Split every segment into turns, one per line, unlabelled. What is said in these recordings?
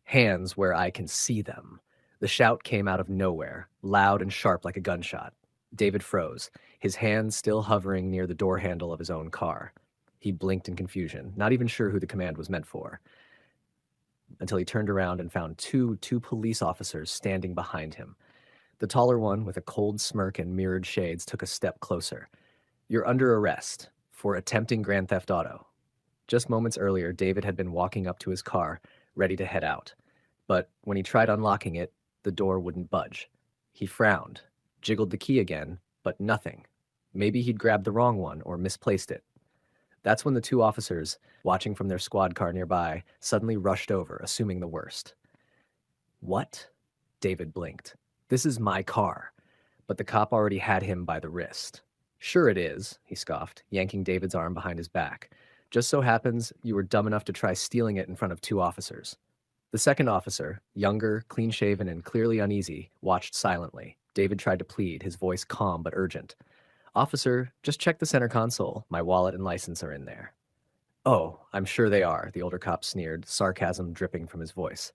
Hands where I can see them. The shout came out of nowhere, loud and sharp like a gunshot. David froze, his hands still hovering near the door handle of his own car. He blinked in confusion, not even sure who the command was meant for, until he turned around and found two police officers standing behind him. The taller one, with a cold smirk and mirrored shades, took a step closer. "You're under arrest for attempting Grand Theft Auto." Just moments earlier, David had been walking up to his car, ready to head out. But when he tried unlocking it, the door wouldn't budge. He frowned, jiggled the key again, but nothing. Maybe he'd grabbed the wrong one or misplaced it. That's when the two officers, watching from their squad car nearby, suddenly rushed over, assuming the worst. "What?" David blinked. "This is my car." But the cop already had him by the wrist. "Sure it is," he scoffed, yanking David's arm behind his back. "Just so happens you were dumb enough to try stealing it in front of two officers." The second officer, younger, clean-shaven, and clearly uneasy, watched silently. David tried to plead, his voice calm but urgent. "Officer, just check the center console. My wallet and license are in there." "Oh, I'm sure they are," the older cop sneered, sarcasm dripping from his voice.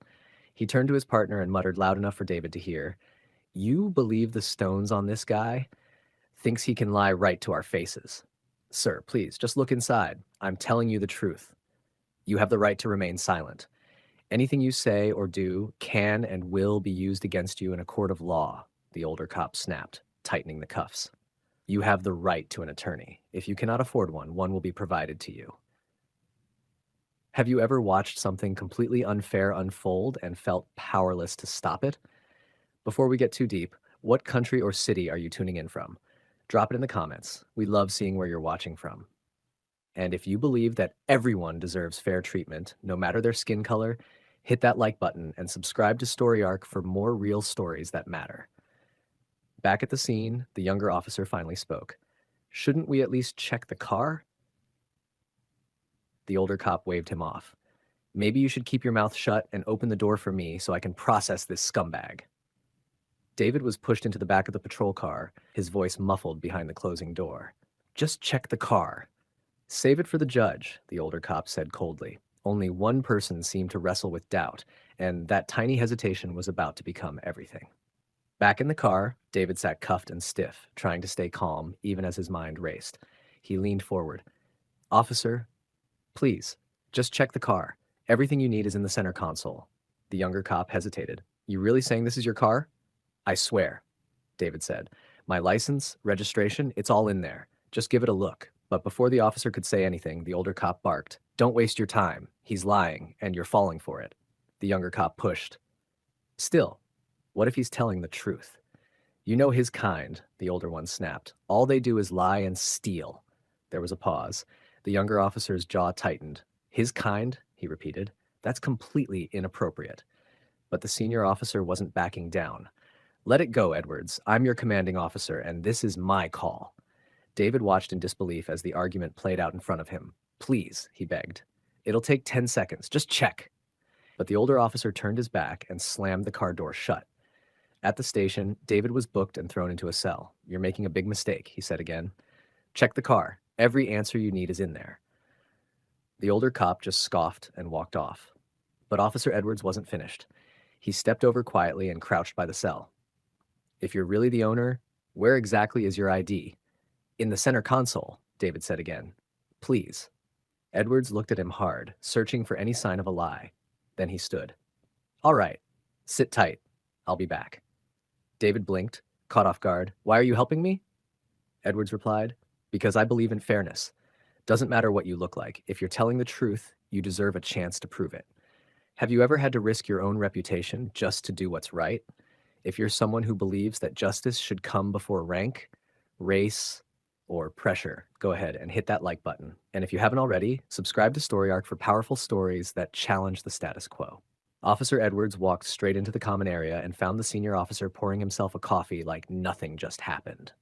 He turned to his partner and muttered loud enough for David to hear, "You believe the stones on this guy? Thinks he can lie right to our faces. Sir, please, just look inside. I'm telling you the truth. You have the right to remain silent. Anything you say or do can and will be used against you in a court of law," the older cop snapped, tightening the cuffs. "You have the right to an attorney. If you cannot afford one, one will be provided to you." Have you ever watched something completely unfair unfold and felt powerless to stop it? Before we get too deep, what country or city are you tuning in from? Drop it in the comments. We love seeing where you're watching from. And if you believe that everyone deserves fair treatment, no matter their skin color, hit that like button and subscribe to Story Arc for more real stories that matter. Back at the scene, the younger officer finally spoke. "Shouldn't we at least check the car?" The older cop waved him off. "Maybe you should keep your mouth shut and open the door for me so I can process this scumbag." David was pushed into the back of the patrol car, his voice muffled behind the closing door. "Just check the car." "Save it for the judge," the older cop said coldly. Only one person seemed to wrestle with doubt, and that tiny hesitation was about to become everything. Back in the car, David sat cuffed and stiff, trying to stay calm even as his mind raced. He leaned forward. "Officer, please, just check the car. Everything you need is in the center console." The younger cop hesitated. "You really saying this is your car?" "I swear," David said. "My license, registration, it's all in there. Just give it a look." But before the officer could say anything, the older cop barked, "Don't waste your time. He's lying, and you're falling for it." The younger cop pushed. "Still, what if he's telling the truth?" "You know his kind," the older one snapped. "All they do is lie and steal." There was a pause. The younger officer's jaw tightened. "His kind?" he repeated. "That's completely inappropriate." But the senior officer wasn't backing down. "Let it go, Edwards. I'm your commanding officer, and this is my call." David watched in disbelief as the argument played out in front of him. "Please," he begged. "It'll take 10 seconds. Just check." But the older officer turned his back and slammed the car door shut. At the station, David was booked and thrown into a cell. "You're making a big mistake," he said again. "Check the car. Every answer you need is in there." The older cop just scoffed and walked off. But Officer Edwards wasn't finished. He stepped over quietly and crouched by the cell. "If you're really the owner, where exactly is your ID?" "In the center console," David said again. "Please." Edwards looked at him hard, searching for any sign of a lie. Then he stood. "All right. Sit tight. I'll be back." David blinked, caught off guard. "Why are you helping me?" Edwards replied, "Because I believe in fairness. Doesn't matter what you look like. If you're telling the truth, you deserve a chance to prove it. Have you ever had to risk your own reputation just to do what's right? If you're someone who believes that justice should come before rank, race, or pressure, go ahead and hit that like button. And if you haven't already, subscribe to Story Arc for powerful stories that challenge the status quo. Officer Edwards walked straight into the common area and found the senior officer pouring himself a coffee like nothing just happened.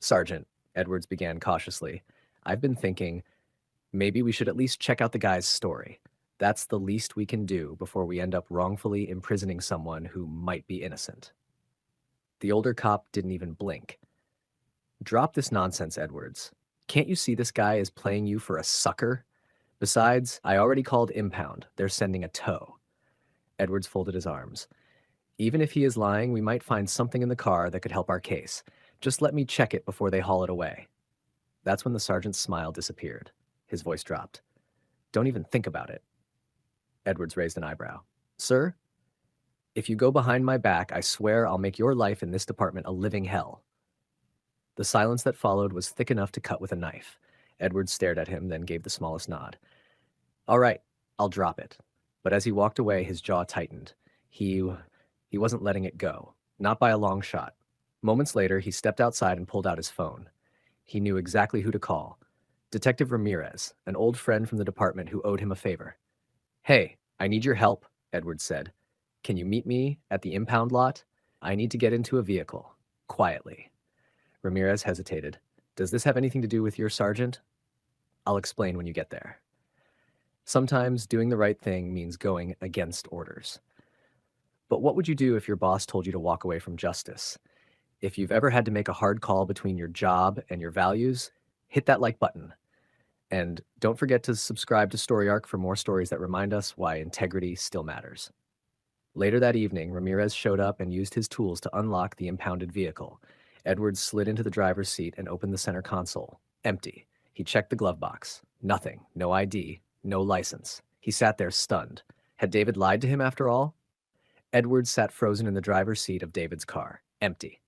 "Sergeant," Edwards began cautiously, "I've been thinking maybe we should at least check out the guy's story. That's the least we can do before we end up wrongfully imprisoning someone who might be innocent." The older cop didn't even blink. "Drop this nonsense, Edwards. Can't you see this guy is playing you for a sucker? Besides, I already called impound. They're sending a tow." Edwards folded his arms. Even if he is lying, we might find something in the car that could help our case. Just let me check it before they haul it away. That's when the sergeant's smile disappeared. His voice dropped. Don't even think about it. Edwards raised an eyebrow. Sir? If you go behind my back, I swear I'll make your life in this department a living hell. The silence that followed was thick enough to cut with a knife. Edwards stared at him, then gave the smallest nod. All right, I'll drop it. But as he walked away, his jaw tightened. He wasn't letting it go. Not by a long shot. Moments later, he stepped outside and pulled out his phone. He knew exactly who to call. Detective Ramirez, an old friend from the department who owed him a favor. Hey, I need your help, Edwards said. Can you meet me at the impound lot? I need to get into a vehicle. Quietly. Ramirez hesitated. Does this have anything to do with your sergeant? I'll explain when you get there. Sometimes doing the right thing means going against orders. But what would you do if your boss told you to walk away from justice? If you've ever had to make a hard call between your job and your values, hit that like button. And don't forget to subscribe to Story Arc for more stories that remind us why integrity still matters. Later that evening, Ramirez showed up and used his tools to unlock the impounded vehicle. Edwards slid into the driver's seat and opened the center console. Empty. He checked the glove box. Nothing. No ID. No license. He sat there stunned. Had David lied to him after all? Edwards sat frozen in the driver's seat of David's car. Empty.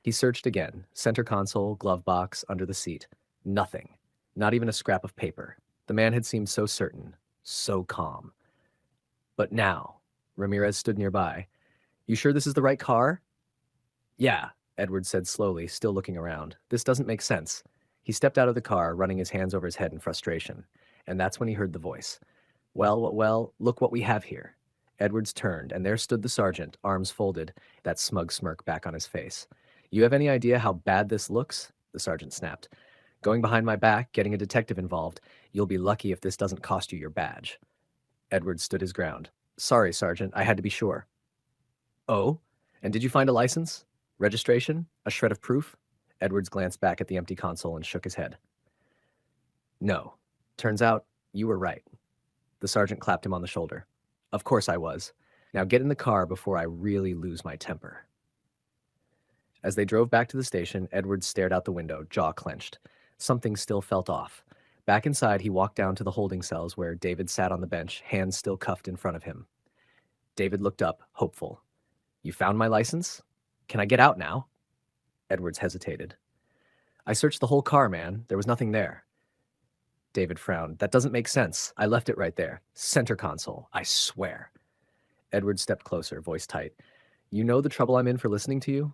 He searched again. Center console, glove box, under the seat. Nothing. Not even a scrap of paper. The man had seemed so certain, so calm. But now, Ramirez stood nearby. You sure this is the right car? Yeah, Edwards said slowly, still looking around. This doesn't make sense. He stepped out of the car, running his hands over his head in frustration. And that's when he heard the voice. Well, look what we have here. Edwards turned, and there stood the sergeant, arms folded, that smug smirk back on his face. You have any idea how bad this looks? The sergeant snapped. Going behind my back, getting a detective involved. You'll be lucky if this doesn't cost you your badge. Edwards stood his ground. Sorry, Sergeant, I had to be sure. Oh? And did you find a license? Registration? A shred of proof? Edwards glanced back at the empty console and shook his head. No. Turns out, you were right. The sergeant clapped him on the shoulder. Of course I was. Now get in the car before I really lose my temper. As they drove back to the station, Edwards stared out the window, jaw clenched. Something still felt off. Back inside, he walked down to the holding cells where David sat on the bench, hands still cuffed in front of him. David looked up, hopeful. You found my license? Can I get out now? Edwards hesitated. I searched the whole car, man. There was nothing there. David frowned. That doesn't make sense. I left it right there. Center console. I swear. Edwards stepped closer, voice tight. You know the trouble I'm in for listening to you?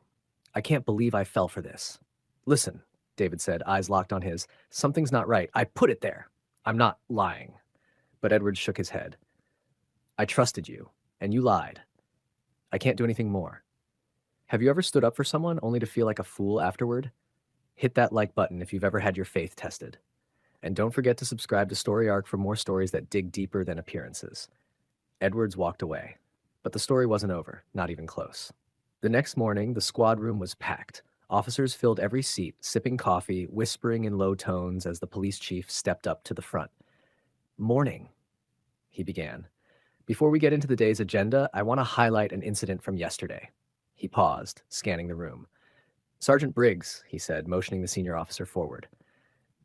I can't believe I fell for this. Listen, David said, eyes locked on his. Something's not right. I put it there. I'm not lying. But Edwards shook his head. I trusted you, and you lied. I can't do anything more. Have you ever stood up for someone only to feel like a fool afterward? Hit that like button if you've ever had your faith tested. And don't forget to subscribe to Story Arc for more stories that dig deeper than appearances. Edwards walked away. But the story wasn't over, not even close. The next morning, the squad room was packed. Officers filled every seat, sipping coffee, whispering in low tones as the police chief stepped up to the front. Morning, he began. Before we get into the day's agenda, I want to highlight an incident from yesterday. He paused, scanning the room. Sergeant Briggs, he said, motioning the senior officer forward.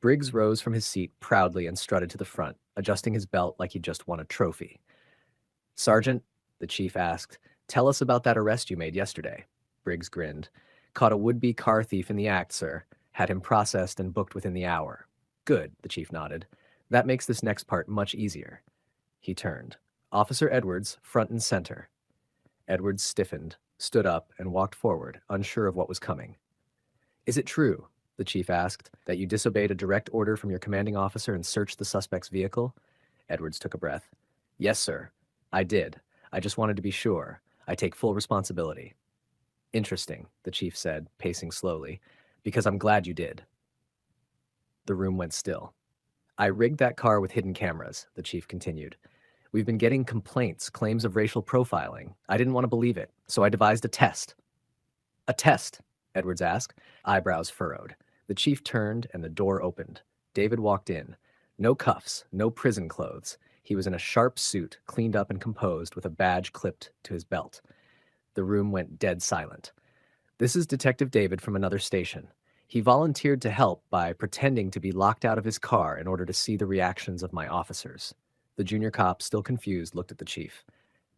Briggs rose from his seat proudly and strutted to the front, adjusting his belt like he'd just won a trophy. Sergeant, the chief asked, tell us about that arrest you made yesterday. Briggs grinned. Caught a would-be car thief in the act, sir. Had him processed and booked within the hour. Good, the chief nodded. That makes this next part much easier. He turned. Officer Edwards, front and center. Edwards stiffened, stood up, and walked forward, unsure of what was coming. Is it true, the chief asked, that you disobeyed a direct order from your commanding officer and searched the suspect's vehicle? Edwards took a breath. Yes, sir. I did. I just wanted to be sure. I take full responsibility. Interesting, the chief said, pacing slowly, because I'm glad you did. The room went still. I rigged that car with hidden cameras, the chief continued. We've been getting complaints, claims of racial profiling. I didn't want to believe it, so I devised a test. A test? Edwards asked, eyebrows furrowed. The chief turned and the door opened. David walked in. No cuffs, no prison clothes. He was in a sharp suit, cleaned up and composed, with a badge clipped to his belt. The room went dead silent. "This is Detective David from another station. He volunteered to help by pretending to be locked out of his car in order to see the reactions of my officers." The junior cop, still confused, looked at the chief.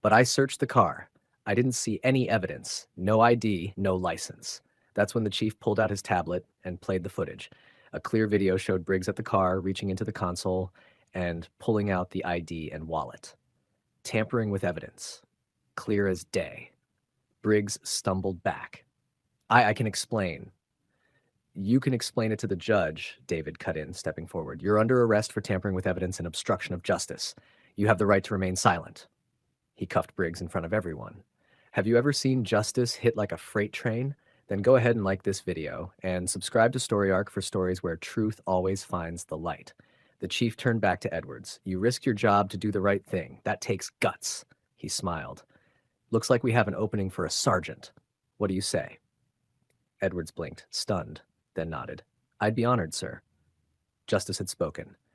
"But I searched the car. I didn't see any evidence. No ID, no license." That's when the chief pulled out his tablet and played the footage. A clear video showed Briggs at the car, reaching into the console and pulling out the ID and wallet. Tampering with evidence. Clear as day. Briggs stumbled back. I can explain. "You can explain it to the judge," David cut in, stepping forward. "You're under arrest for tampering with evidence and obstruction of justice. You have the right to remain silent." He cuffed Briggs in front of everyone. "Have you ever seen justice hit like a freight train? Then go ahead and like this video and subscribe to Story Arc for stories where truth always finds the light." The chief turned back to Edwards. "You risk your job to do the right thing. That takes guts." He smiled. "Looks like we have an opening for a sergeant. What do you say?" Edwards blinked, stunned, then nodded. "I'd be honored, sir." Justice had spoken.